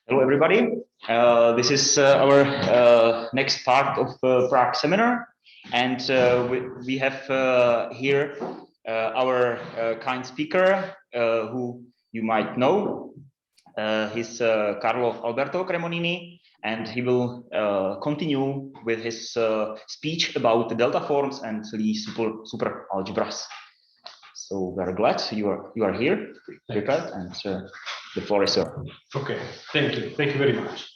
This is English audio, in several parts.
Hello, everybody. This is our next part of Prague seminar, and we have here our kind speaker who you might know. He's Carlo Alberto Cremonini, and he will continue with his speech about the delta forms and Lie super algebras. So we're glad you are here, prepared, and the floor is yours. Okay, thank you very much.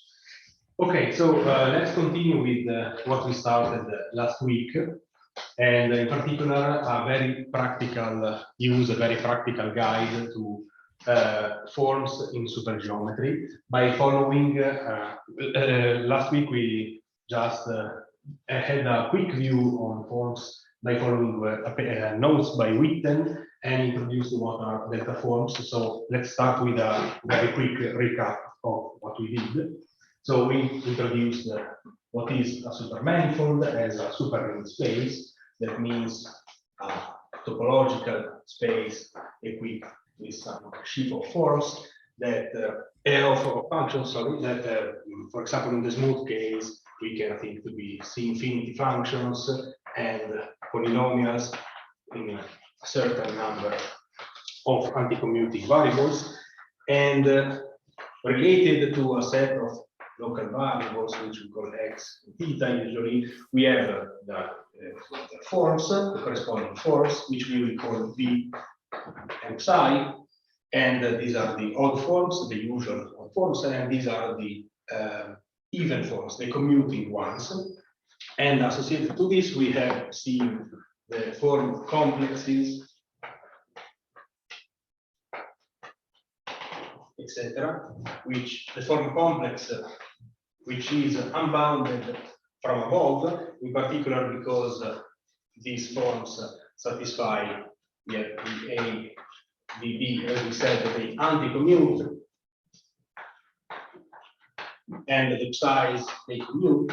Okay, so let's continue with what we started last week, and in particular a very practical a very practical guide to forms in supergeometry by following. Last week we just had a quick view on forms by following notes by Witten and introduced what are delta forms. So let's start with a very quick recap of what we did. So we introduced what is a supermanifold as a superring space. That means a topological space equipped with some sheaf of forms that of functions, sorry, that for example in the smooth case we can think to be C-infinity functions and polynomials in a certain number of anti-commuting variables, and related to a set of local variables which we call x and theta. Usually we have the forms, the corresponding forms, which we will call v and psi, and these are the odd forms, the usual odd forms, and these are the even forms, the commuting ones. And associated to this, we have seen the form complexes, etc., which the form complex, which is unbounded from above, in particular because these forms satisfy the A, the B, as we said, the anti-commute, and the psi's they commute.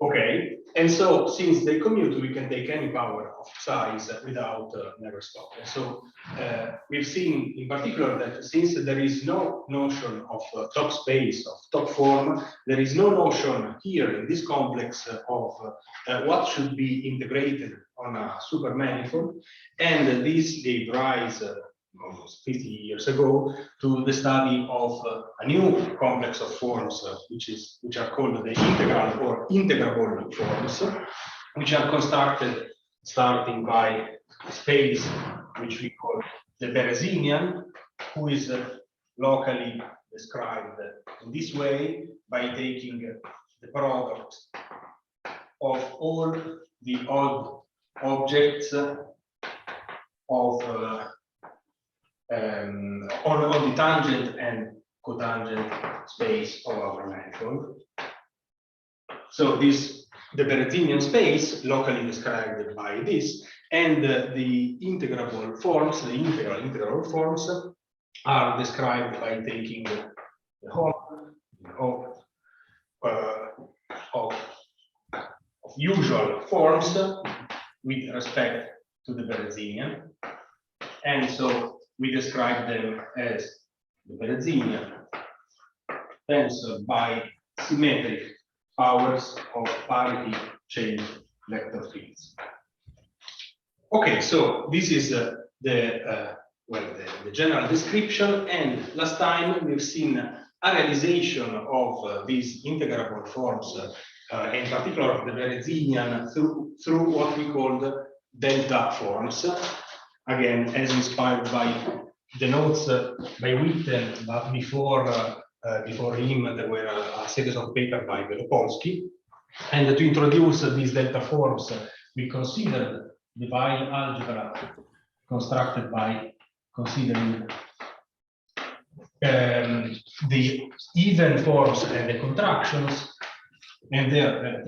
Okay, and so since they commute, we can take any power of psi's without never stop. And so we've seen in particular that since there is no notion of top space, of top form, there is no notion here in this complex of what should be integrated on a supermanifold, and this gave rise almost 50 years ago to the study of a new complex of forms, which are called the integral or integrable forms, which are constructed starting by a space which we call the Berezinian, who is locally described in this way by taking the product of all the odd objects of on the tangent and cotangent space of our manifold. So this, the Berezinian space, locally described by this, and the integrable forms, the integral forms, are described by taking the whole of usual forms with respect to the Berezinian, and so we describe them as the Berezinian tensor by symmetric powers of parity chain vector fields. Okay, so this is the general description, and last time we've seen a realization of these integrable forms, in particular the Berezinian, through what we called delta forms. Again, as inspired by the notes by Witten, but before him there were a series of papers by Velopolsky. And to introduce these delta forms, we considered the Weil algebra constructed by considering the even forms and the contractions and their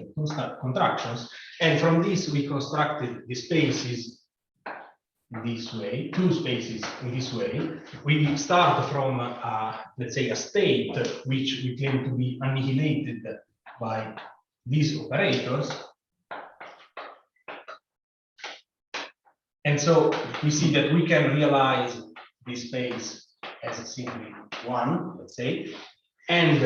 contractions. And from this, we constructed the spaces this way, two spaces in this way. We start from, let's say, a state which we claim to be annihilated by these operators. And so we see that we can realize this space as simply one, let's say, and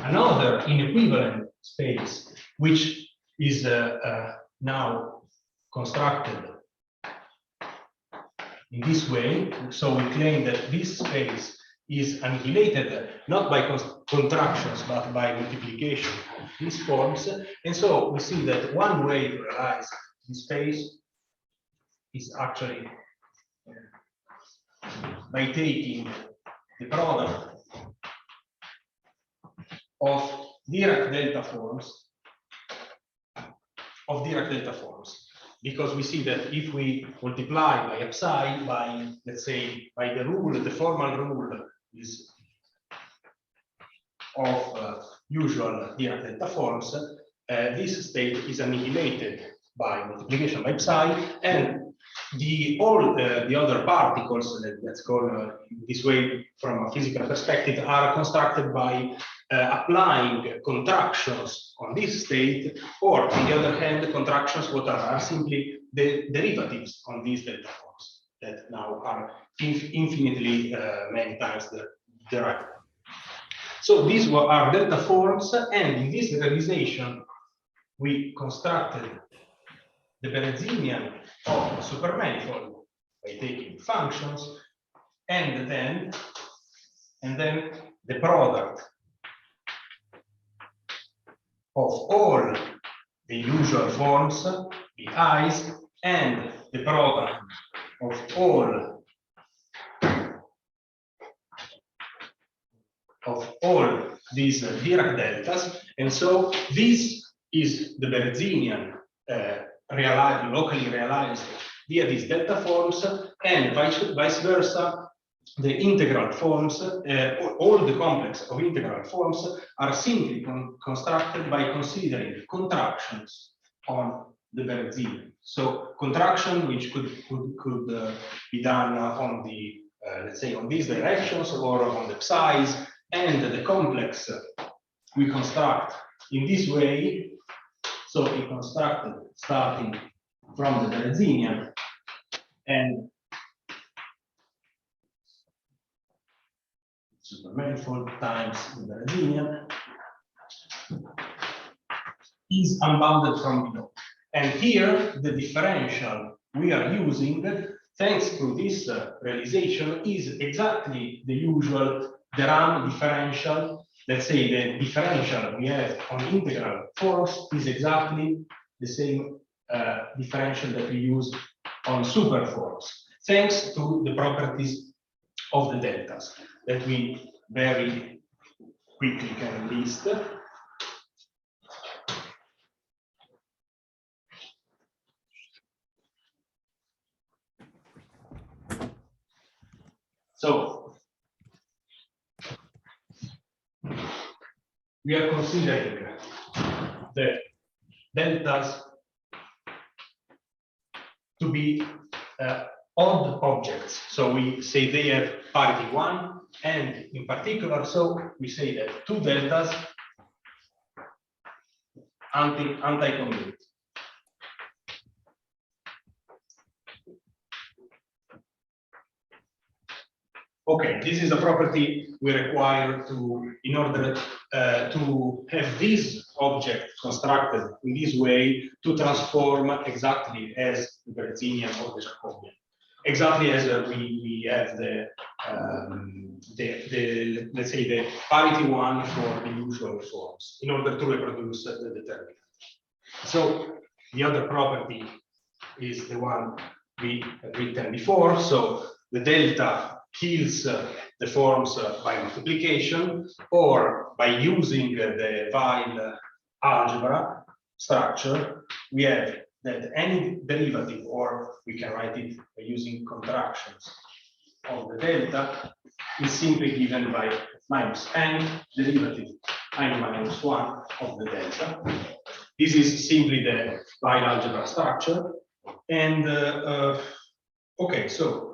another inequivalent space, which is now constructed in this way. So we claim that this space is annihilated not by contractions but by multiplication of these forms. And so we see that one way to realize this space is actually by taking the product of Dirac delta forms, because we see that if we multiply by psi by, let's say, by the rule, the formal rule is of usual Dirac delta forms, this state is annihilated by multiplication by psi, and all the other particles, let's call this way from a physical perspective, are constructed by applying contractions on this state, or on the other hand, contractions what are simply the derivatives on these delta forms that now are infinitely many times derived. So these are delta forms, and in this realization, we constructed the Berezinian of the supermanifold by taking functions, and then the product of all the usual forms, the i's, and the product of all these Dirac deltas. And so this is the Berezinian locally realized via these delta forms, and vice versa, the integral forms, all the complex of integral forms are simply constructed by considering contractions on the Berezinian. So contraction which could be done on the let's say on these directions or on the psi's, and the complex we construct in this way. So we constructed starting from the Berezinian and supermanifold times the Berezinian is unbounded from below. And here the differential we are using, thanks to this realization, is exactly the usual de Rham differential. Let's say the differential we have on integral forms is exactly the same differential that we use on superforms, thanks to the properties of the deltas that we very quickly can list. So we are considering the deltas to be odd objects. So we say they have parity 1, and in particular, so we say that two deltas anti-commute. Okay, this is a property we require in order to have this object constructed in this way to transform exactly as the Berezinian or the Jacobian. Exactly as we have the let's say the parity 1 for the usual forms in order to reproduce the determinant. So the other property is the one we have written before. So the delta kills the forms by multiplication, or by using the Weil algebra structure, we have that any derivative, or we can write it by using contractions of the delta, is simply given by minus n derivative n minus 1 of the delta. This is simply the Weil algebra structure. And okay, so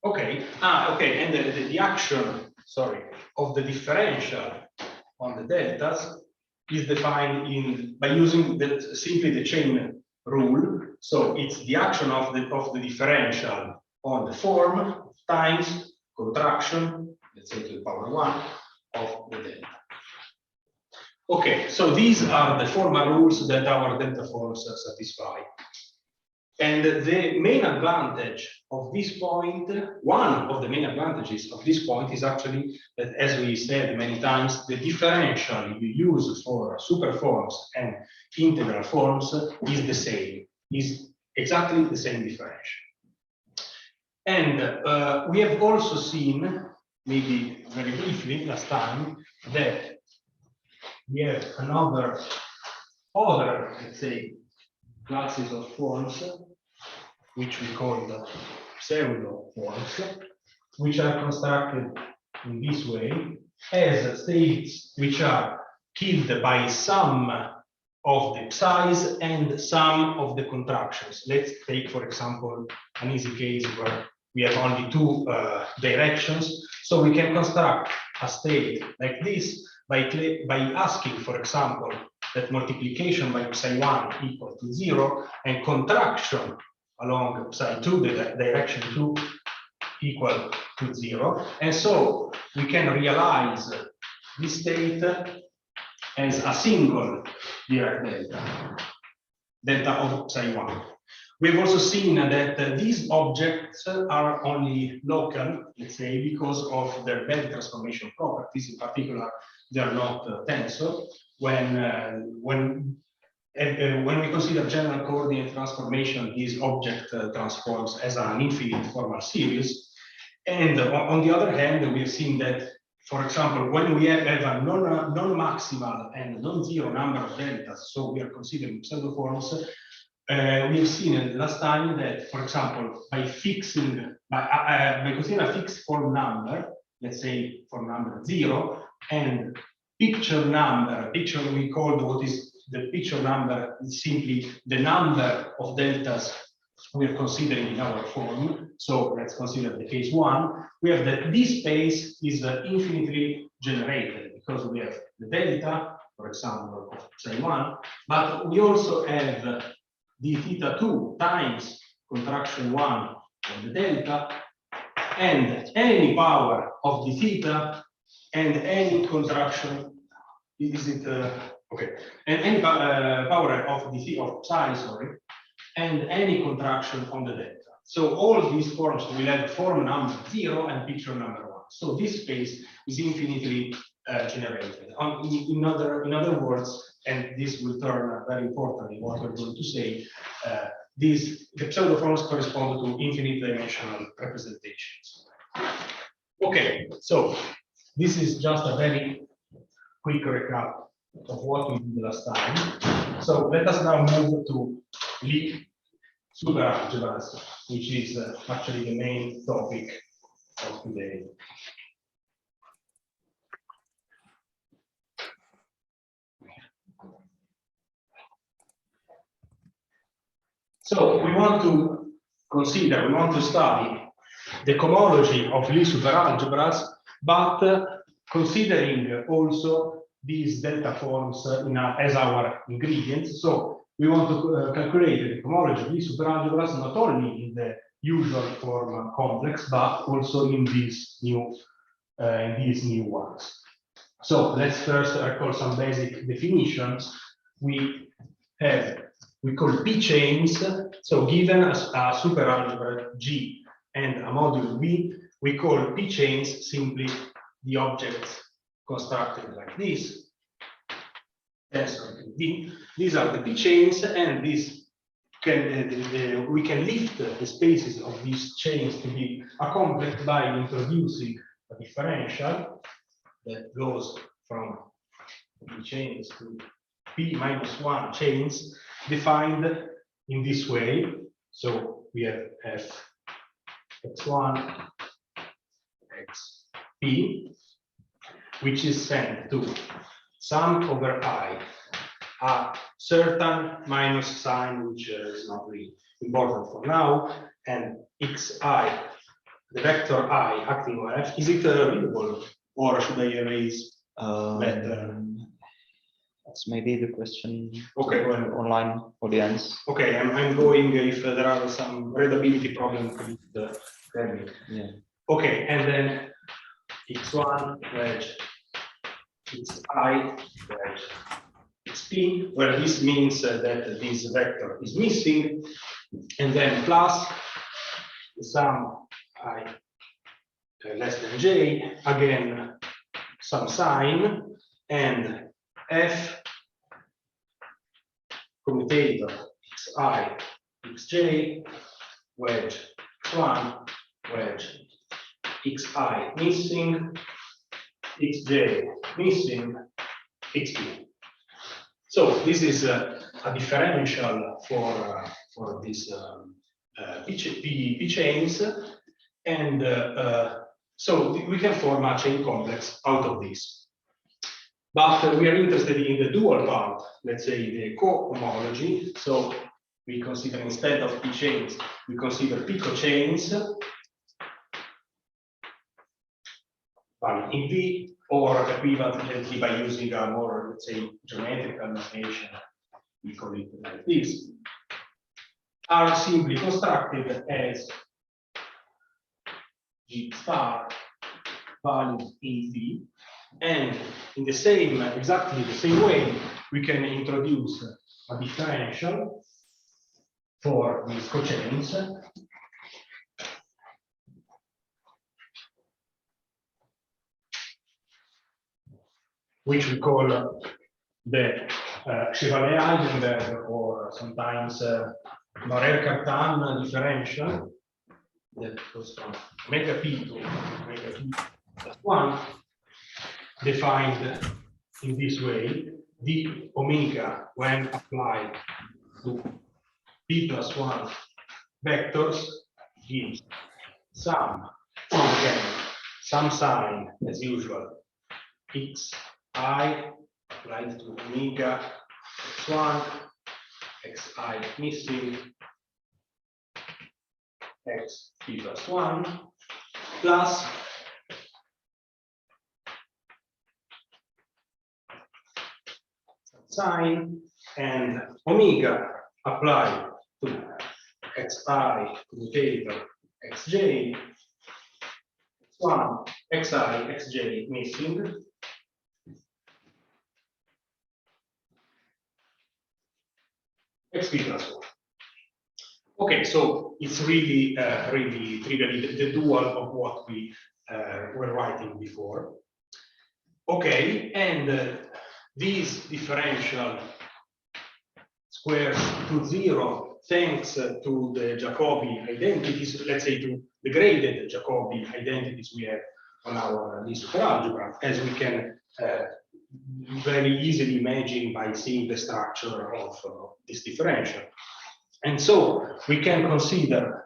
okay, and the action, sorry, of the differential on the deltas is defined by using simply the chain rule. So it's the action of the differential on the form times contraction, let's say to the power 1 of the delta. Okay, so these are the formal rules that our delta forms satisfy. And the main advantage of this point, one of the main advantages of this point is actually that, as we said many times, the differential you use for superforms and integral forms is the same, is exactly the same differential. And we have also seen, maybe very briefly last time, that we have other, let's say, classes of forms, which we call the pseudo forms, which are constructed in this way as states which are killed by some of the psi's and some of the contractions. Let's take, for example, an easy case where we have only two directions. So we can construct a state like this by asking, for example, that multiplication by psi1 equal to 0 and contraction along psi2, the direction 2, equal to 0. And so we can realize this state as a single Dirac delta of psi1. We've also seen that these objects are only local, let's say, because of their Bell transformation properties. In particular, they are not tensor. When we consider general coordinate transformation, this object transforms as an infinite formal series. And on the other hand, we have seen that, for example, when we have a non-maximal and non-zero number of deltas, so we are considering pseudoforms, we have seen last time that, for example, by considering a fixed form number, let's say form number 0, and picture number, we call what is the picture number is simply the number of deltas we are considering in our form. So let's consider the case 1. We have that this space is infinitely generated because we have the delta, for example, of psi1, but we also have d theta 2 times contraction 1 of the delta, and any power of d theta and any contraction, okay, and any power of d theta of psi, sorry, and any contraction on the delta. So all these forms will have form number 0 and picture number 1. So this space is infinitely generated. In other words, and this will turn very important in what we're going to say, the pseudoforms correspond to infinite dimensional representations. Okay, so this is just a very quick recap of what we did last time. So let us now move to Lie superalgebras, which is actually the main topic of today. So we want to study the cohomology of Lie superalgebras, but considering also these delta forms as our ingredients. So we want to calculate the cohomology of Lie superalgebras not only in the usual form complex, but also in these new ones. So let's first recall some basic definitions. We call P chains. So given a superalgebra G and a module V, we call P chains simply the objects constructed like this. These are the P chains, and we can lift the spaces of these chains to be accomplished by introducing a differential that goes from P chains to P minus 1 chains defined in this way. So we have F x1 xp, which is sent to sum over I, a certain minus sign, which is not really important for now, and xi, the vector I acting on F. Is it readable, or should I erase better? That's maybe the question. Okay. For an online audience. Okay, I'm going if there are some readability problems with the Revit. Yeah. Okay, and then x1 wedge xi wedge xp, where this means that this vector is missing, and then plus the sum I less than j, again some sign, and f commutator xi xj wedge x1 wedge xi missing xj missing xp. So this is a differential for these P chains, and so we can form a chain complex out of this. But we are interested in the dual part, let's say the co-homology. So we consider, instead of P chains, we consider pico chains, one in V, or equivalently by using a more, let's say, geometrical notation, we call it like this, are simply constructed as G star values in V, and in the same, exactly the same way, we can introduce a differential for these cochains, which we call the Chevalier-Heisenberg, or sometimes Morel-Cartan differential, that goes from omega p to omega p plus 1, defined in this way. The omega, when applied to p plus 1 vectors, gives some, again, some sign as usual, x I applied to omega x1, xi missing, x p plus 1, plus sign, and omega applied to xi commutator xj, x1, xi, xj missing, xp plus 1. Okay, so it's really, really trivially the dual of what we were writing before. Okay, and this differential squares to 0 thanks to the Jacobi identities, let's say to the graded Jacobi identities we have on our superalgebra, as we can very easily imagine by seeing the structure of this differential. And so we can consider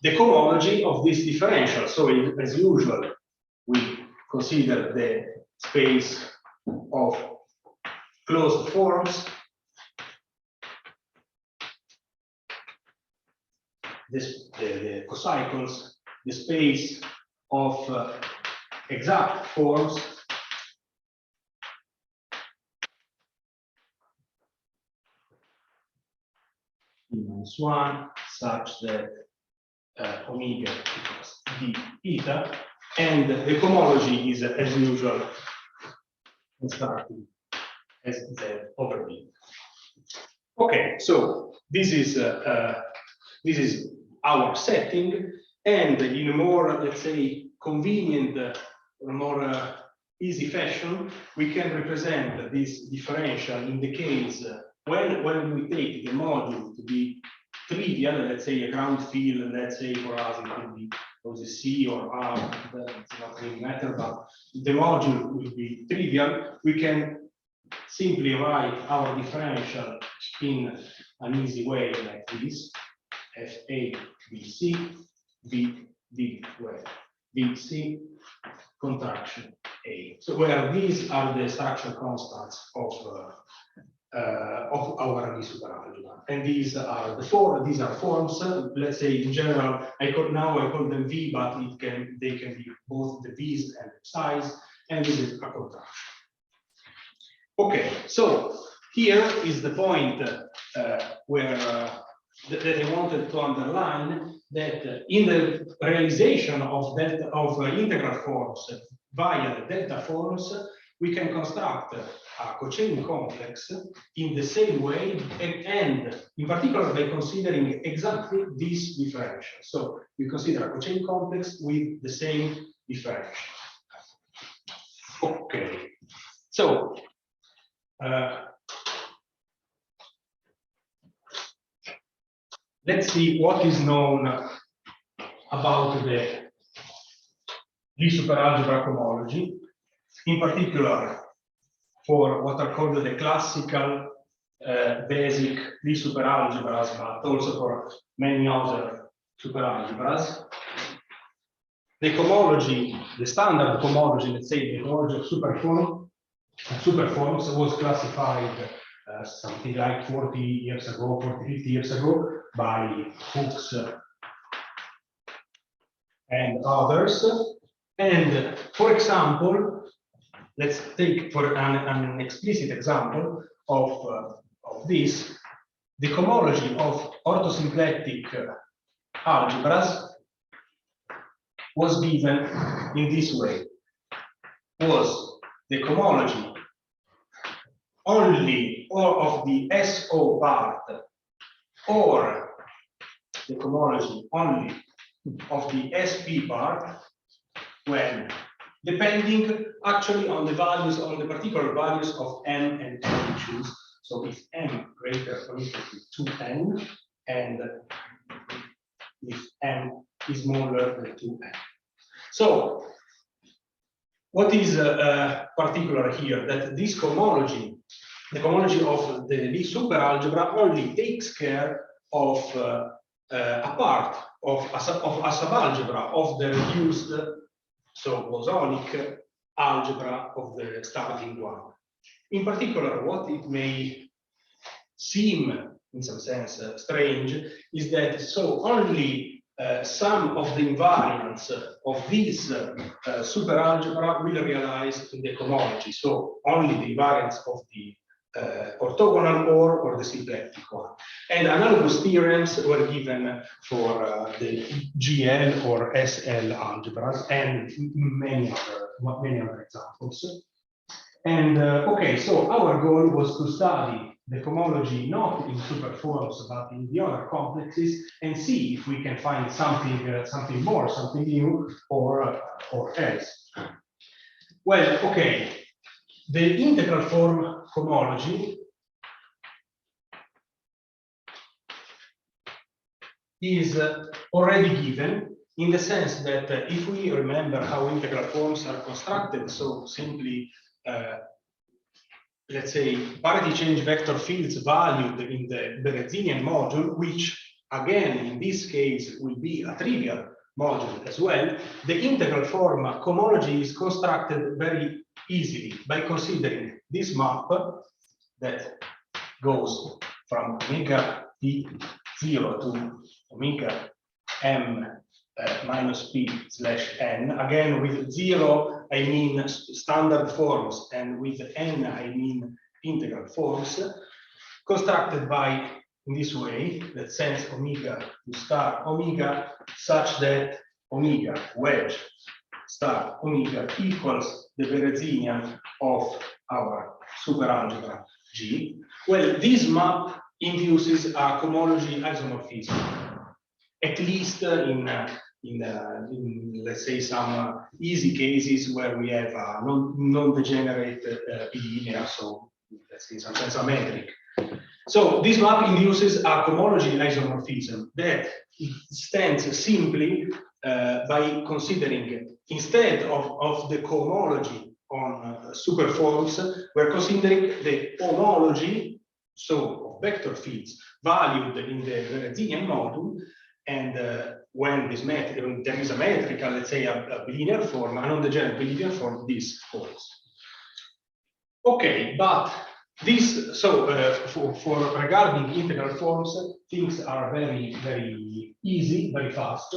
the cohomology of this differential. So as usual, we consider the space of closed forms, the cocycles, the space of exact forms, minus 1, such that omega equals d eta, and the cohomology is, as usual, constructed as z over b. Okay, so this is our setting, and in a more, let's say, convenient, more easy fashion, we can represent this differential in the case when we take the module to be trivial, let's say a ground field, let's say for us it could be also C or R, it's not really matter, but the module will be trivial. We can simply write our differential in an easy way like this: FA BC, B where BC contraction A. So where these are the structural constants of our superalgebra, and these are these are forms. Let's say in general, I call them V, but they can be both the V's and the Psi's, and this is a contraction. Okay, so here is the point where that I wanted to underline, that in the realization of integral forms via the delta forms, we can construct a cochain complex in the same way, and in particular by considering exactly this differential. So we consider a cochain complex with the same differential. Okay, so let's see what is known about the Lie superalgebra cohomology, in particular for what are called the classical basic Lie superalgebras, but also for many other superalgebras. The cohomology, the standard cohomology, let's say the cohomology of superforms was classified something like 40 years ago, 40, 50 years ago by Fuchs and others. And for example, let's take for an explicit example of this, the cohomology of orthosymplectic algebras was given in this way. Was the cohomology only or of the SO part, or the cohomology only of the SP part, when depending actually on the values, on the particular values of n and n we choose. So if n greater or equal to 2n, and if n is smaller than 2n. So what is particular here, that this cohomology, the cohomology of the Lie superalgebra, only takes care of a part of a subalgebra of the reduced, so bosonic algebra of the starting one. In particular, what it may seem in some sense strange is that so only some of the invariants of this superalgebra will realize in the cohomology. So only the invariants of the orthogonal or the symplectic one. And analogous theorems were given for the GL or SL algebras and many other examples. And okay, so our goal was to study the cohomology not in superforms but in the other complexes, and see if we can find something more, something new, or else. Well, okay, the integral form cohomology is already given, in the sense that if we remember how integral forms are constructed, so simply let's say parity change vector fields valued in the Berezinian module, which again in this case will be a trivial module as well, the integral form cohomology is constructed very easily by considering this map that goes from omega p0 to omega m minus p slash n. Again, with 0 I mean standard forms, and with n I mean integral forms, constructed by in this way, that sends omega to star omega, such that omega wedge star omega equals the Berezinian of our superalgebra G. Well, this map induces a cohomology isomorphism, at least in let's say some easy cases where we have a non-degenerate bilinear, so let's say in some sense a metric. So this map induces a cohomology isomorphism that stands simply by considering, instead of the cohomology on superforms, we're considering the homology, so of vector fields valued in the Berezinian module, and when this metric, there is a metrical, let's say a bilinear form, a non-degenerate bilinear form, this holds. Okay, but this, so for regarding integral forms, things are very, very easy, very fast,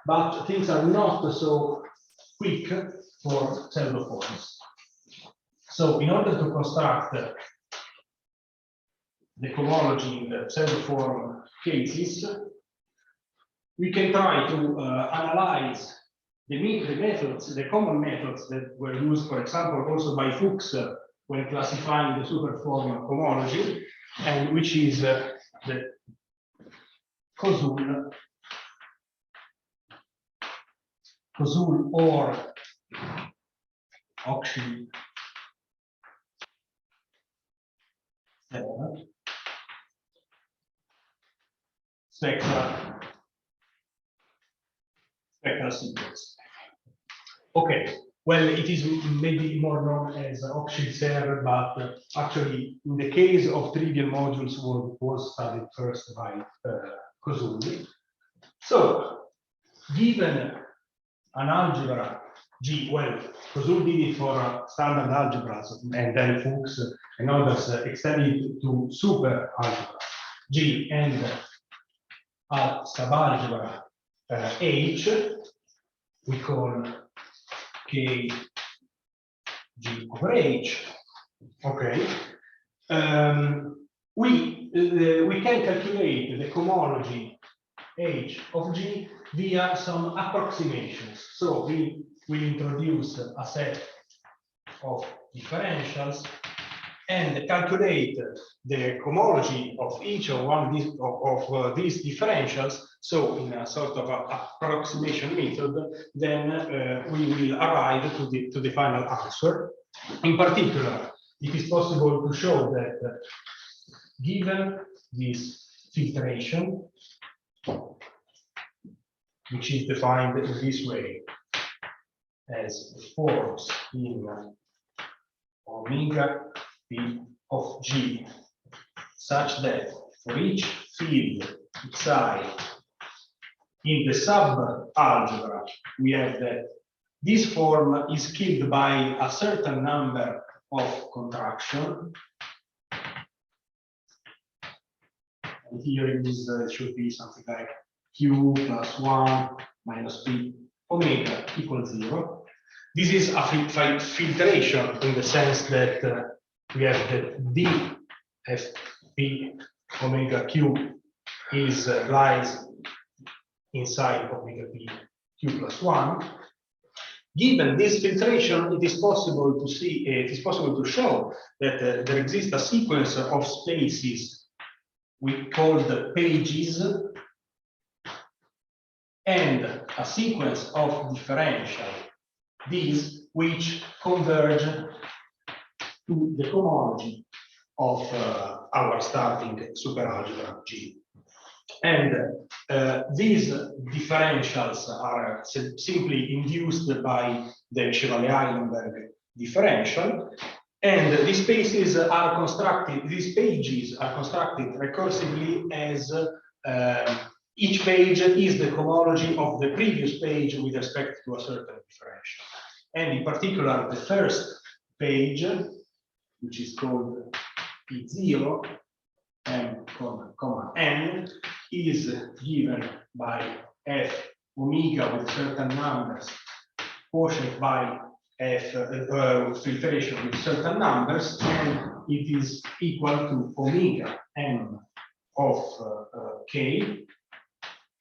but things are not so quick for pseudoforms. So in order to construct the cohomology in the pseudo-form cases, we can try to analyze the methods, the common methods that were used, for example, also by Fuchs when classifying the superform cohomology, and which is the Koszul or Oxy spectral sequence. Okay, well, it is maybe more known as Oxy-Serre, but actually, in the case of trivial modules, was studied first by Koszul. So, given an algebra G, well, Koszul did it for standard algebras, and then Fuchs and others extended it to super algebra G, and a subalgebra H, we call K G over H. Okay, we can calculate the cohomology H of G via some approximations. So we will introduce a set of differentials and calculate the cohomology of each of these differentials. So in a sort of approximation method, then we will arrive to the final answer. In particular, it is possible to show that given this filtration, which is defined in this way as forms in omega p of G, such that for each field psi in the sub-algebra, we have that this form is killed by a certain number of contraction. And here it is, should be something like Q plus 1 minus P omega equals 0. This is a filtration in the sense that we have that D F P omega Q is lies inside omega P Q plus 1. Given this filtration, it is possible to see, it is possible to show that there exists a sequence of spaces we call the pages, and a sequence of differential, these which converge to the cohomology of our starting superalgebra G. And these differentials are simply induced by the Chevalier-Eilenberg differential, and these spaces are constructed, these pages are constructed recursively as each page is the cohomology of the previous page with respect to a certain differential. And in particular, the first page, which is called P0, M, comma, N, is given by F omega with certain numbers, quotient by F filtration with certain numbers, and it is equal to omega M of K,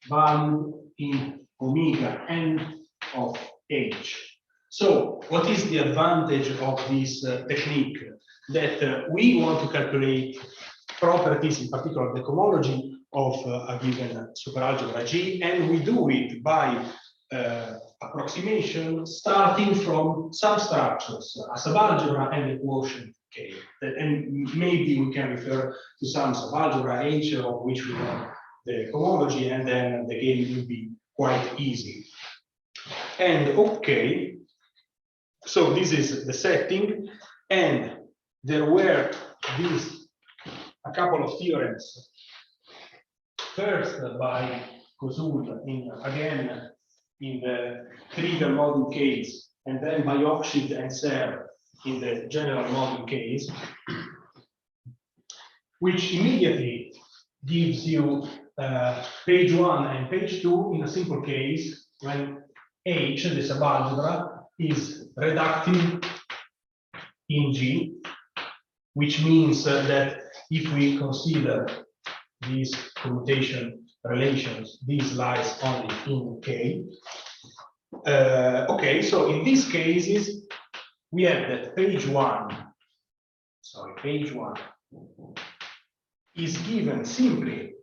valued in omega N of H. So what is the advantage of this technique? That we want to calculate properties, in particular the cohomology of a given superalgebra G, and we do it by approximation starting from substructures, a subalgebra and a quotient K. And maybe we can refer to some subalgebra H of which we know the cohomology, and then the game will be quite easy. And okay, so this is the setting, and there were a couple of theorems. First by Koszul again in the trivial module case, and then by Oxid and Serre in the general module case, which immediately gives you page 1 and page 2 in a simple case when H, the subalgebra, is reductive in G, which means that if we consider these commutation relations, this lies only in K. Okay, so in these cases, we have that page one is given simply,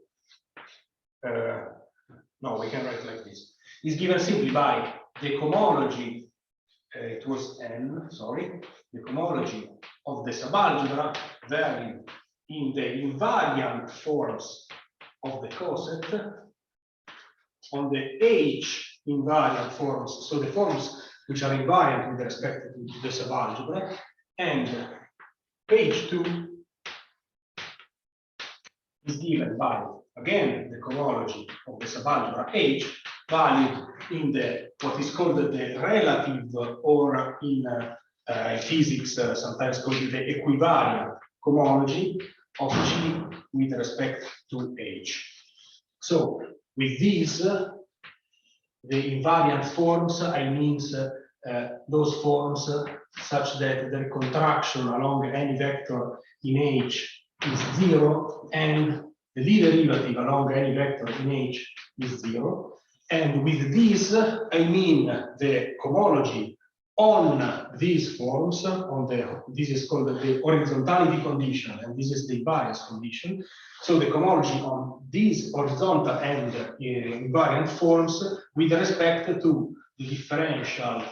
no, we can write like this, is given simply by the cohomology, it was N, sorry, the cohomology of the subalgebra varying in the invariant forms of the coset on the H invariant forms, so the forms which are invariant with respect to the subalgebra, and page 2 is given by, again, the cohomology of the subalgebra H, valued in the what is called the relative, or in physics sometimes called the equivariant cohomology of G with respect to H. So with these, the invariant forms, I mean those forms such that their contraction along any vector in H is 0, and the Lie derivative along any vector in H is 0. And with these, I mean the cohomology on these forms, this is called the horizontality condition, and this is the invariance condition. So the cohomology on these horizontal and invariant forms with respect to the differential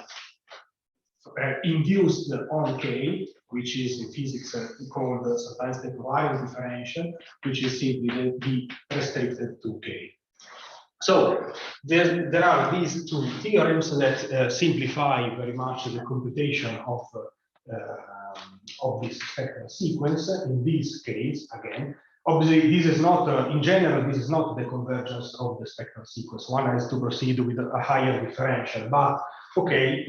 induced on K, which is in physics called sometimes the covariant differential, which is simply the restricted to K. So there are these two theorems that simplify very much the computation of this spectral sequence. In this case, again, obviously this is not, in general, this is not the convergence of the spectral sequence. One has to proceed with a higher differential, but okay,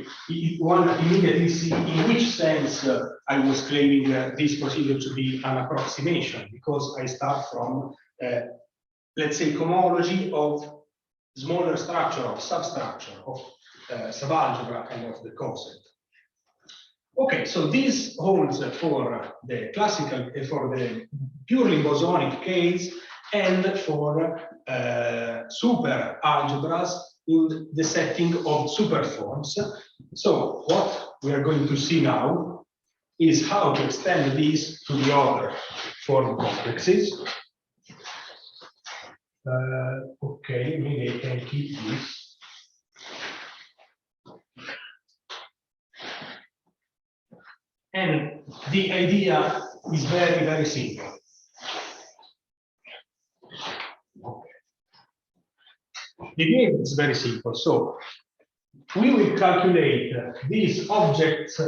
one immediately see in which sense I was claiming this procedure to be an approximation, because I start from, let's say, cohomology of smaller structure, of substructure, of subalgebra and of the coset. Okay, so this holds for the classical, for the purely bosonic case, and for super algebras in the setting of superforms. So what we are going to see now is how to extend these to the other form complexes. Okay, maybe I can keep this. And the idea is very, very simple. Okay. The idea is very simple. So we will calculate these objects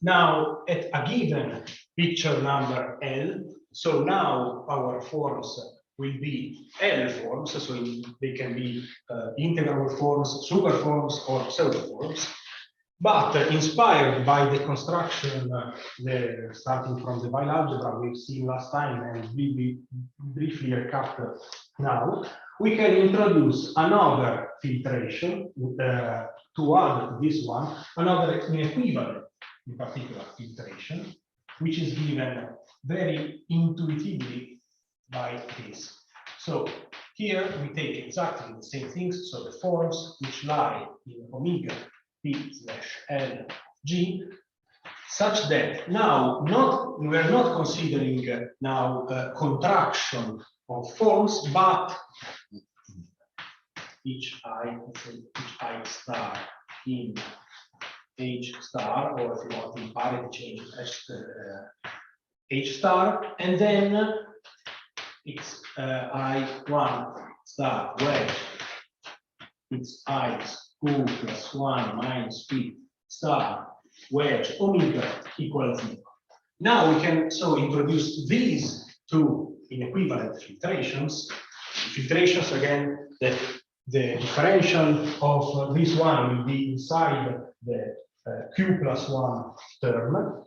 now at a given picture number L. So now our forms will be L forms, so they can be integral forms, superforms, or pseudoforms. But inspired by the construction, starting from the bialgebra we've seen last time, and we briefly recap now, we can introduce another filtration to add to this one, another inequivalent, in particular, filtration, which is given very intuitively by this. So here we take exactly the same things, so the forms which lie in omega P/L G, such that now we are not considering now contraction of forms, but each I star in H star, or if you want in parity change H star, and then it's I1 star wedge, it's I Q plus 1 minus P star wedge omega equals 0. Now we can so introduce these two inequivalent filtrations. Filtrations, again, the differential of this one will be inside the Q plus 1 term.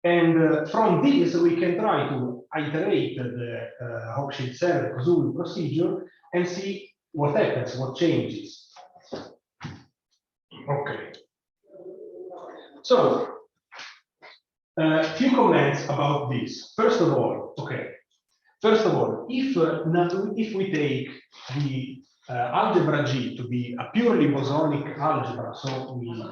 And from this, we can try to iterate the Hochschild-Serre-Kosul procedure and see what happens, what changes. Okay. So Few comments about this. First of all, if we take the algebra G to be a purely bosonic algebra, so we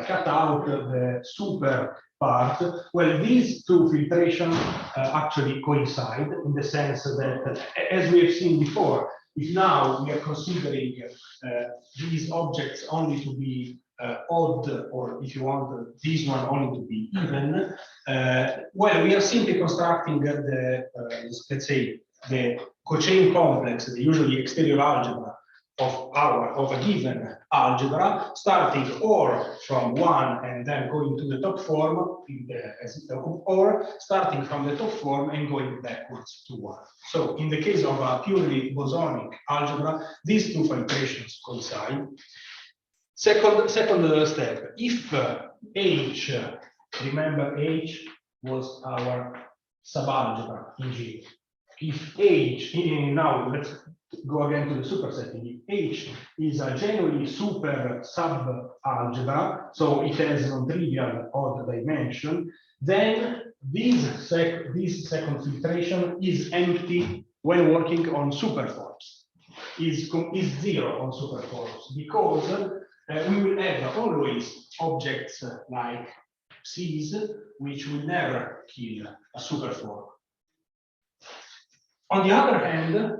cut out the super part, well, these two filtrations actually coincide in the sense that, as we have seen before, if now we are considering these objects only to be odd, or if you want this one only to be even, well, we are simply constructing let's say, the cochain complex, the usually exterior algebra of a given algebra, starting or from 1 and then going to the top form, or starting from the top form and going backwards to 1. So in the case of a purely bosonic algebra, these two filtrations coincide. Second step, if H, remember H was our subalgebra in G. If H, now let's go again to the supersetting. If H is a genuinely super subalgebra, so it has non-trivial odd dimension, then this second filtration is empty when working on superforms. Is 0 on superforms, because we will have always objects like C's, which will never kill a superform. On the other hand,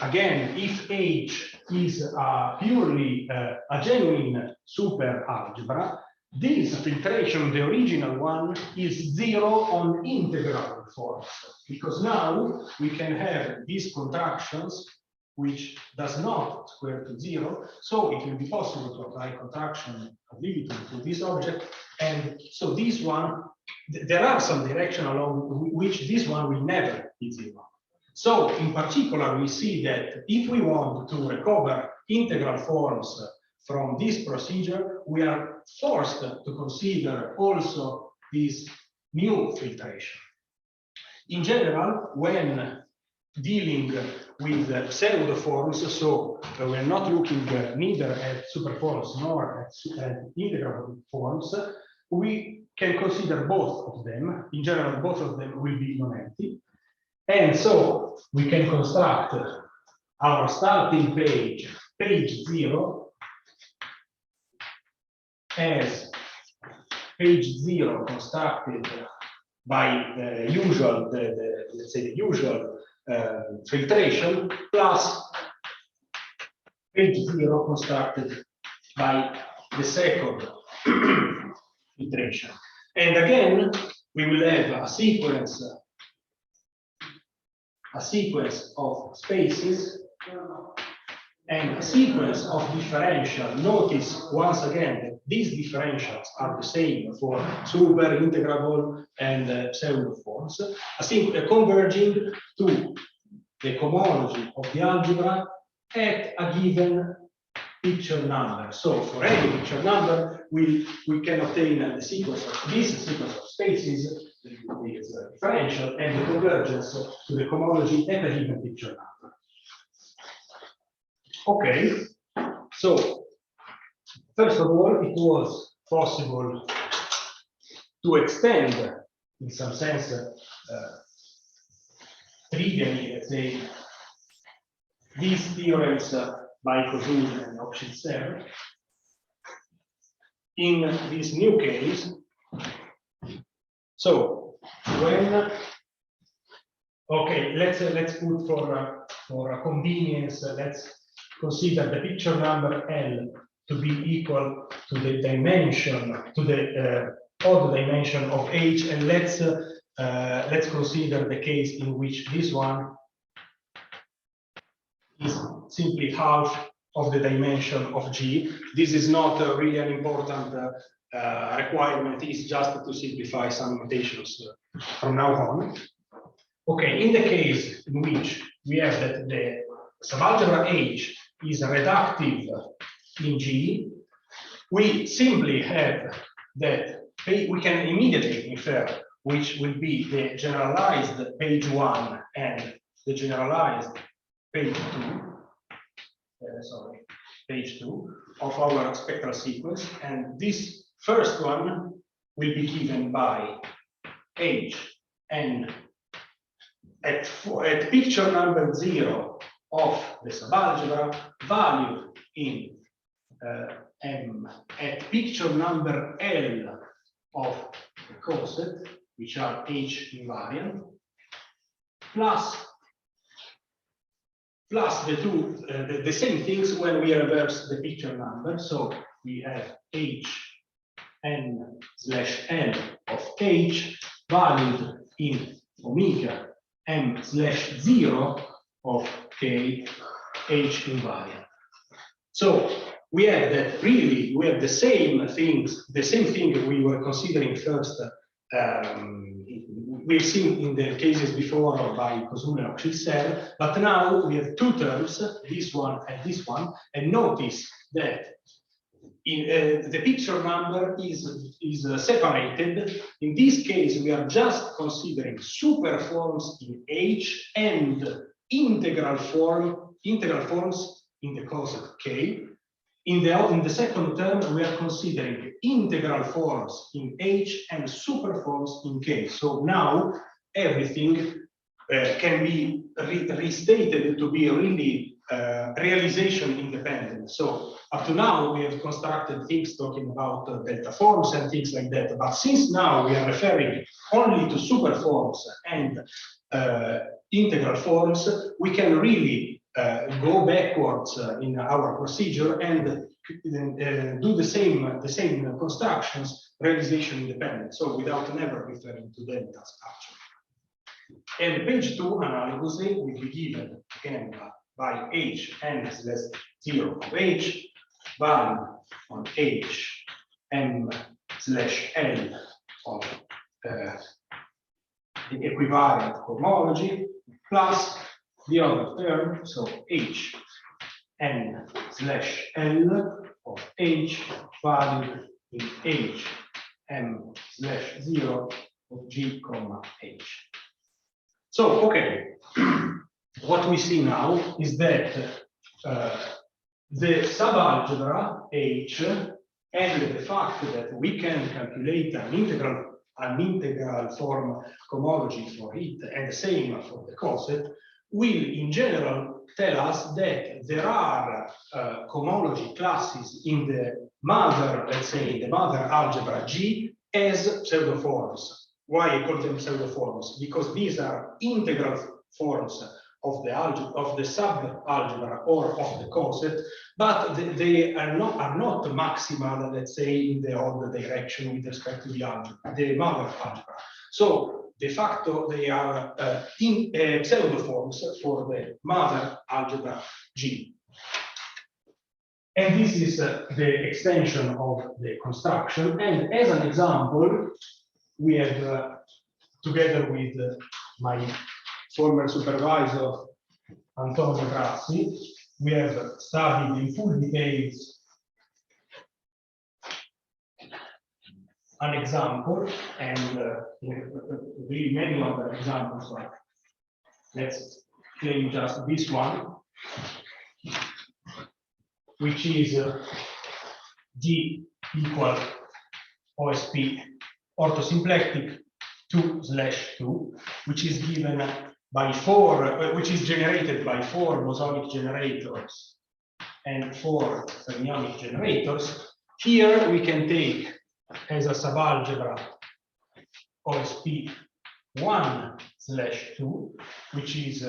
again, if H is purely a genuine super algebra, this filtration, the original one, is 0 on integral forms, because now we can have these contractions which does not square to 0, so it will be possible to apply contraction ability to this object, and so this one, there are some direction along which this one will never be 0. So in particular, we see that if we want to recover integral forms from this procedure, we are forced to consider also this new filtration. In general, when dealing with pseudo forms, so we're not looking neither at superforms nor at integral forms, we can consider both of them. In general, both of them will be non-empty. And so we can construct our starting page, page 0, as page 0 constructed by the usual, let's say the usual filtration, plus page 0 constructed by the second filtration. And again, we will have a sequence of spaces and a sequence of differential. Notice once again that these differentials are the same for super, integrable, and pseudo forms, converging to the cohomology of the algebra at a given picture number. So for any picture number, we can obtain the sequence of this sequence of spaces, the differential, and the convergence to the cohomology at a given picture number. Okay, so first of all, it was possible to extend, in some sense, trivially, let's say, these theorems by Koszul and Oksitzer. In this new case, so when, okay, let's put for convenience, let's consider the picture number L to be equal to the dimension, to the odd dimension of H, and let's consider the case in which this one is simply half of the dimension of G. This is not really an important requirement, it's just to simplify some notations from now on. Okay, in the case in which we have that the subalgebra H is reductive in G, we simply have that we can immediately infer which will be the generalized page 1 and the generalized page 2 of our spectral sequence, and this first one will be given by H n at picture number 0 of the subalgebra, value in M at picture number L of the coset, which are H invariant, plus the same things when we reverse the picture number. So we have H n slash L of H valued in omega M slash 0 of K H invariant. So we have that really, we have the same things, the same thing we were considering first. We've seen in the cases before by Kosula or Schilser, but now we have two terms, this one, and notice that in, the picture number is separated. In this case, we are just considering superforms in H and integral forms in the coset K. In the second term, we are considering integral forms in H and superforms in K. So now everything can be restated to be really realization independent. So up to now, we have constructed things talking about delta forms and things like that. But since now we are referring only to superforms and integral forms, we can really go backwards in our procedure and do the same constructions, realization independent. So without never referring to deltas actually. And page 2 analysis will be given again by H n less 0 of H, value on H m slash L of the equivariant homology plus the other term, so H n slash L of H valued in H m slash 0 of G comma H. So, okay, what we see now is that the subalgebra H and the fact that we can calculate an integral form cohomology for it and the same for the coset will in general tell us that there are cohomology classes in the mother, let's say, the mother algebra G as pseudoforms. Why I call them pseudoforms? Because these are integral forms of the subalgebra or of the coset, but they are not maximal, let's say, in the other direction with respect to the algebra, the mother algebra. So de facto they are pseudoforms for the mother algebra G. And this is the extension of the construction. And as an example, we have, together with my former supervisor, Antonio Grassi, we have studied in full details an example and really many other examples. Like, let's claim just this one, which is G equal OSP orthosymplectic 2/2, which is given by which is generated by 4 bosonic generators and 4 fermionic generators. Here we can take as a subalgebra OSP 1/2, which is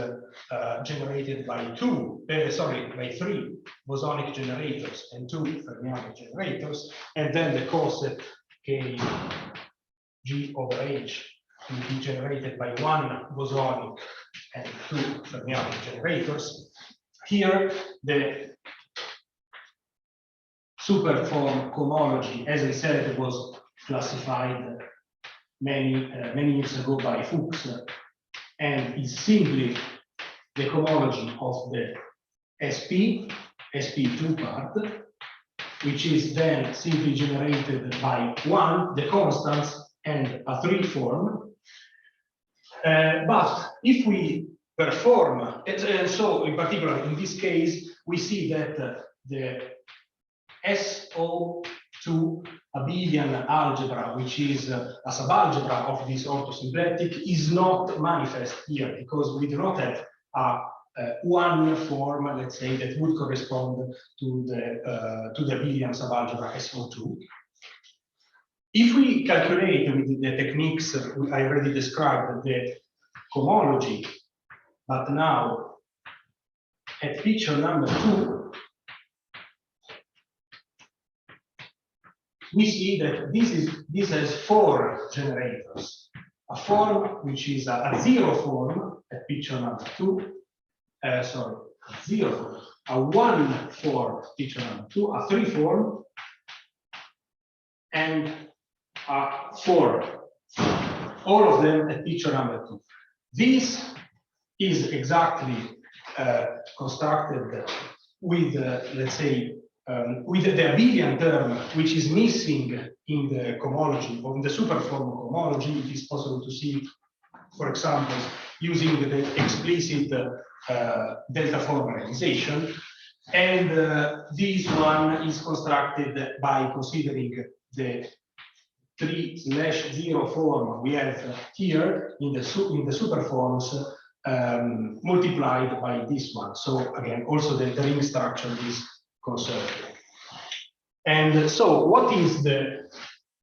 generated by 3 bosonic generators and 2 fermionic generators, and then the coset K G over H will be generated by 1 bosonic and 2 fermionic generators. Here, the superform cohomology, as I said, was classified many years ago by Fuchs, and is simply the cohomology of the SP2 part, which is then simply generated by 1, the constants, and a 3 form. But if we perform, so in particular in this case, we see that the SO to abelian algebra, which is a subalgebra of this orthosymplectic, is not manifest here because we do not have a one form, let's say, that would correspond to the abelian subalgebra SO2. If we calculate with the techniques I already described, the cohomology, but now at picture number 2, we see that this has 4 generators. A form which is a 0 form at picture number 2, sorry, a 0 form, a 1 form picture number 2, a 3 form, and a 4. All of them at picture number 2. This is exactly constructed with, let's say, with the abelian term, which is missing in the cohomology or in the superform cohomology. It is possible to see, for example, using the explicit delta form realization. And this one is constructed by considering the 3/0 form we have here in the superforms multiplied by this one. So again, also the ring structure is conserved. And so what is the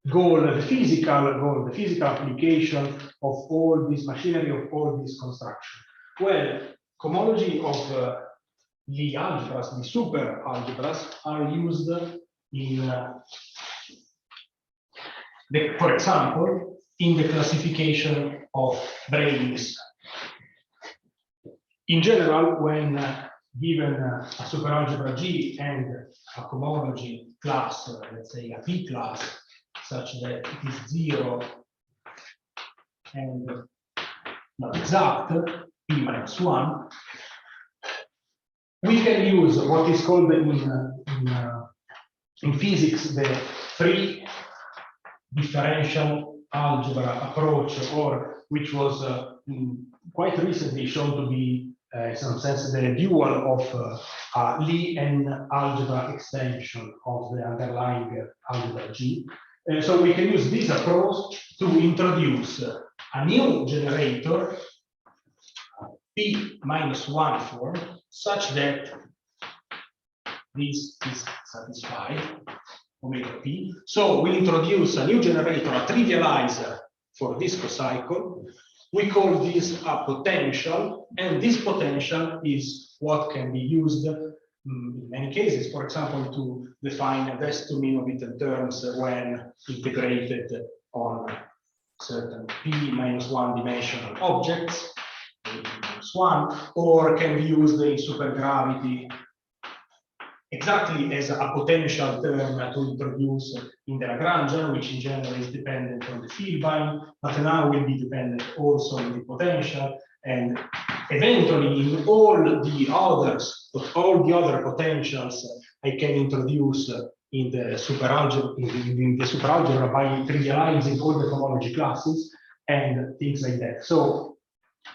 goal, the physical goal, the physical application of all this machinery, of all this construction? Well, cohomology of the algebras, the super algebras, are used in, for example, in the classification of branes. In general, when given a superalgebra G and a cohomology class, let's say a P class, such that it is 0 and not exact, P minus 1, we can use what is called in physics the free differential algebra approach, or which was quite recently shown to be in some sense the dual of Lie and algebra extension of the underlying algebra G. So we can use this approach to introduce a new generator, P minus 1 form, such that this is satisfied, omega P. So we introduce a new generator, a trivializer for this cocycle. We call this a potential, and this potential is what can be used in many cases, for example, to define best to minimum terms when integrated on certain P minus 1 dimensional objects, minus 1, or can be used in supergravity exactly as a potential term to introduce in the Lagrangian, which in general is dependent on the field bind, but now will be dependent also on the potential, and eventually in all the others, all the other potentials I can introduce in the superalgebra, by trivializing all the cohomology classes and things like that. So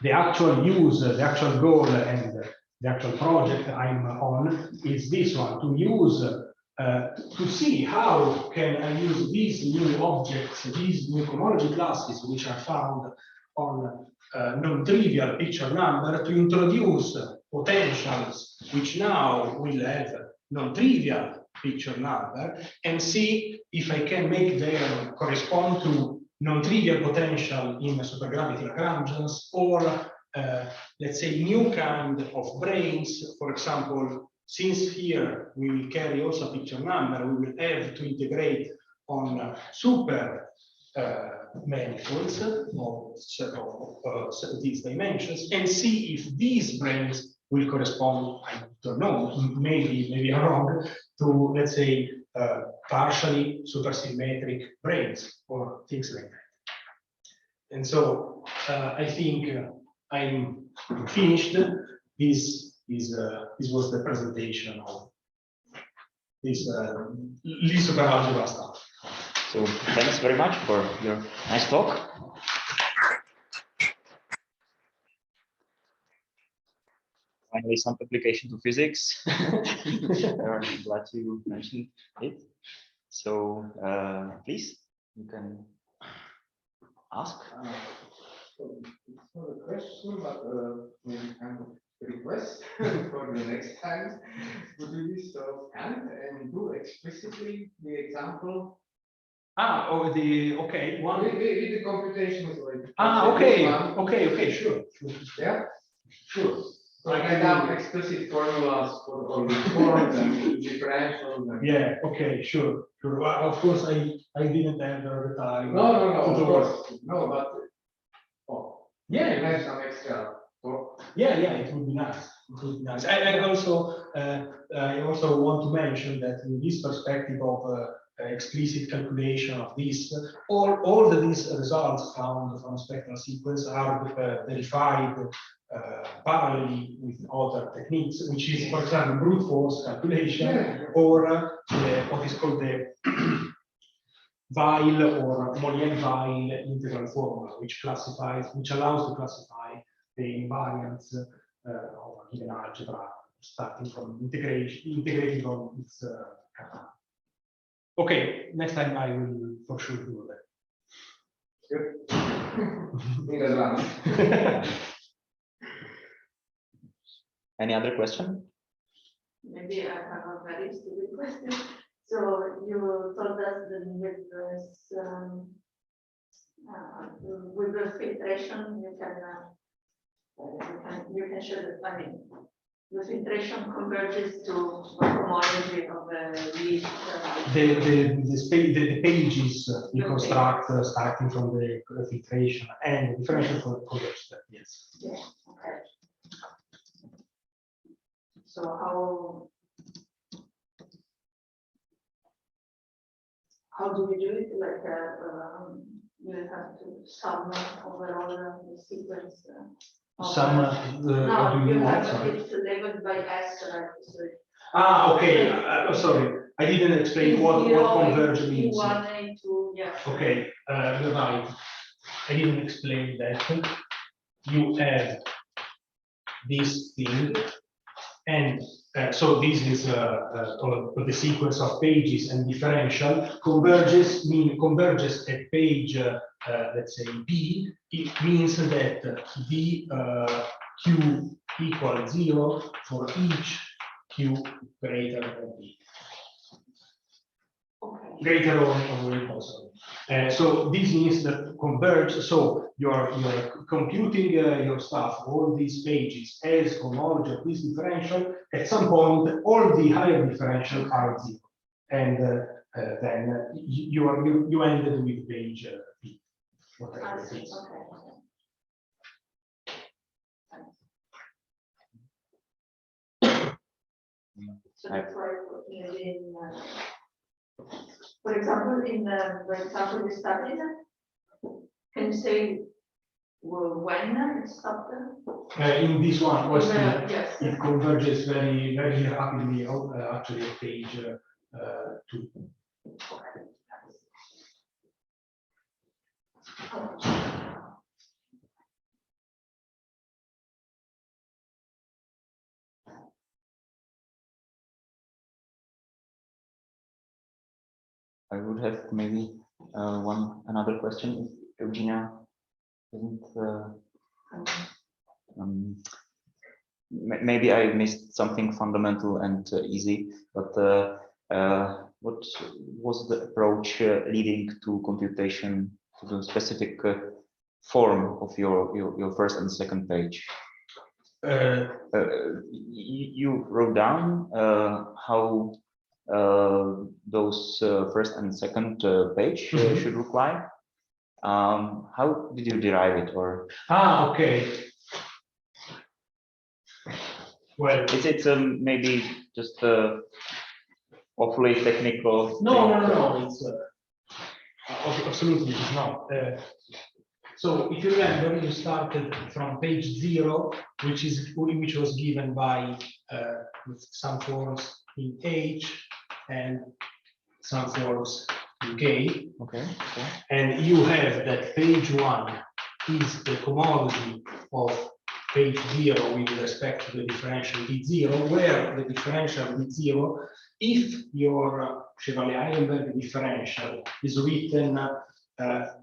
the actual use, the actual goal, and the actual project I'm on is this one, to use, to see how can I use these new objects, these new cohomology classes, which are found on non-trivial picture number, to introduce potentials which now will have non-trivial picture number, and see if I can make them correspond to non-trivial potential in supergravity Lagrangians, or let's say new kind of branes. For example, since here we will carry also a picture number, we will have to integrate on super manifolds of these dimensions, and see if these branes will correspond, I don't know, maybe I'm wrong, to, let's say, partially supersymmetric branes or things like that. And so I think I'm finished. This was the presentation of this Lie superalgebra stuff. So thanks very much for your nice talk. Finally, some application to physics. I'm glad you mentioned it. So please, you can ask. It's not a question, but maybe kind of request for the next time. Would you use scan and do explicitly the example? Okay, one. With the computations. Okay, sure. Yeah, Sure. So I can have explicit formulas for all the forms and differentials. And... Yeah, okay, sure. Well, of course, I didn't have the time. No, of course. No, but yeah, you have some extra. Yeah, it would be nice. It would be nice. I also want to mention that in this perspective of explicit calculation of this, all these results found from spectral sequence are verified parallelly with other techniques, which is, for example, brute force calculation, or what is called the Weil or Moyenne-Weil integral formula, which allows to classify the invariants of a given algebra, starting from integrating from its kata. Okay, next time I will for sure do that. Good. In advance. Any other question? Maybe I have a very stupid question. So you told us that with the filtration you can show that, I mean, the filtration converges to a homology of the lead. The pages you construct starting from the filtration and the differential converge that, yes. Yeah, okay. So how do we do it? Like you have to sum overall the sequence. Some No, you have it labeled by S, right? So okay. Sorry, I didn't explain what converge means. One and two, yeah. Okay, you're right. I didn't explain that. You have this thing, and so this is the sequence of pages and differential. Converges at page, let's say B. It means that the Q equals 0 for each Q greater than B. Okay. Greater or equal. So this means that converge. So you're computing your stuff, all these pages as homology of this differential. At some point, all the higher differential are 0, and then you ended with page B. Whatever it is. Okay. So that's why in, for example, in the example we studied, can you say when it stopped? In this one, Yes. it converges very, very rapidly. Actually, at page 2. I would have maybe another question if Eugenia isn't. Maybe I missed something fundamental and easy, but what was the approach leading to computation to the specific form of your first and second page? You wrote down how those first and second page should look like. How did you derive it? Or okay. Well, it's maybe just awfully technical. No. It's absolutely it's not. So if you remember, you started from page 0, which was given by some forms in H and some forms in K. Okay. And you have that page 1 is the homology of page 0 with respect to the differential d0, where the differential d0, if your Chevalier-Eilenberg differential is written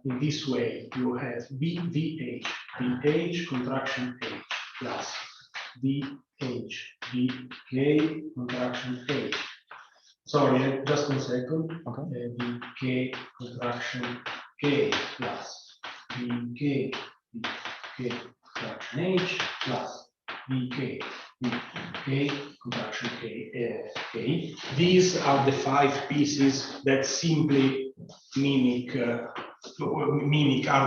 in this way, you have BVH, VH contraction H plus DH, DK contraction H. Sorry, just 1 second. Okay. DK contraction K plus DK, DK contraction H plus DK, DK contraction K. These are the 5 pieces that simply mimic are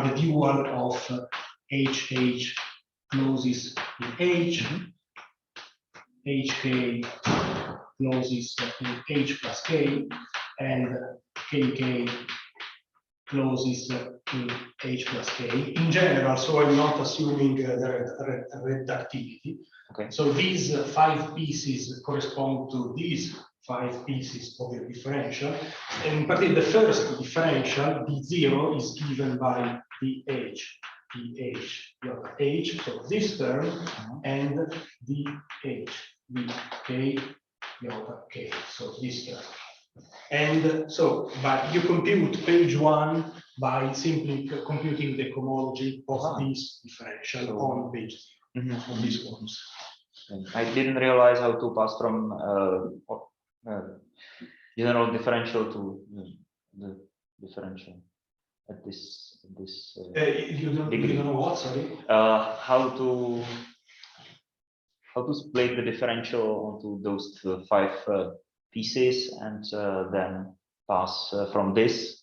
the dual of HH closes in H, HK closes in H plus K, and KK closes in H plus K in general, so I'm not assuming the reductivity. Okay. So these 5 pieces correspond to these 5 pieces of the differential, and in particular the first differential, D0, is given by DH, H, so this term, and DH, DK, K, so this term. And so, but you compute page 1 by simply computing the cohomology of this differential on page 0, on these ones. I didn't realize how to pass from general differential to the differential at this You don't know what, sorry? How to split the differential onto those 5 pieces and then pass from this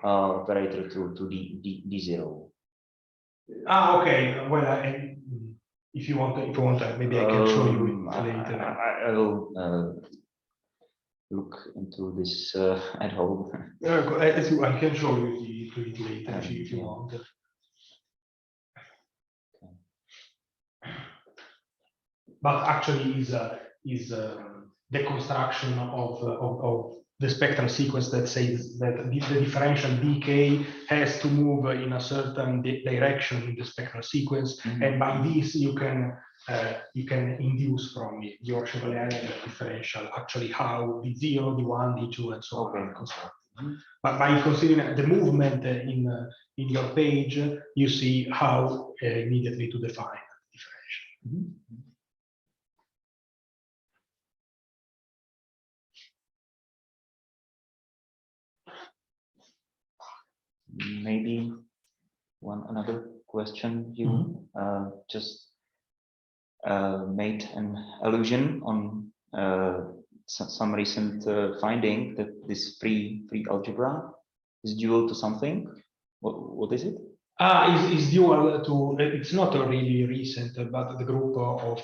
operator to D0. Ah, okay. Well, if you want, maybe I can show you later. I will look into this at home. I can show you it later if you want. But actually, is the construction of the spectral sequence that says that the differential dk has to move in a certain direction in the spectral sequence, and by this you can induce from your Chevalier differential actually how d0, d1, d2, and so on are constructed. But by considering the movement in your page, you see how immediately to define the differential. Maybe another question. You just made an allusion on some recent finding that this free algebra is dual to something. What is it? Is dual to, it's not really recent, but the group of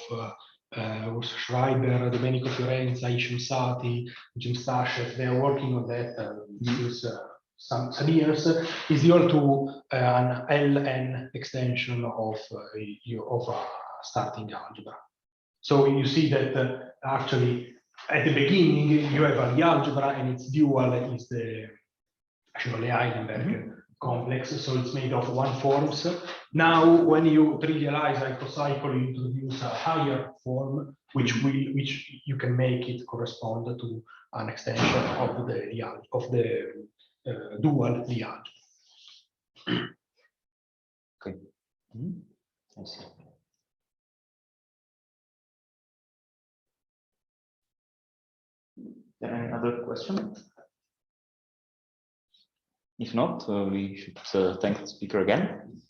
Schreiber, Domenico Fiorenza, Isham Sati, Jim Stashev, they are working on that since some years. Is dual to an LN extension of a starting algebra. So you see that actually at the beginning you have the algebra, and its dual is the Chevalier-Eilenberg complex, so it's made of 1 forms. Now, when you trivialize hypocycle, you introduce a higher form, which you can make it correspond to an extension of the dual the algebra. Okay. I see. Any other question? If not, we should thank the speaker again.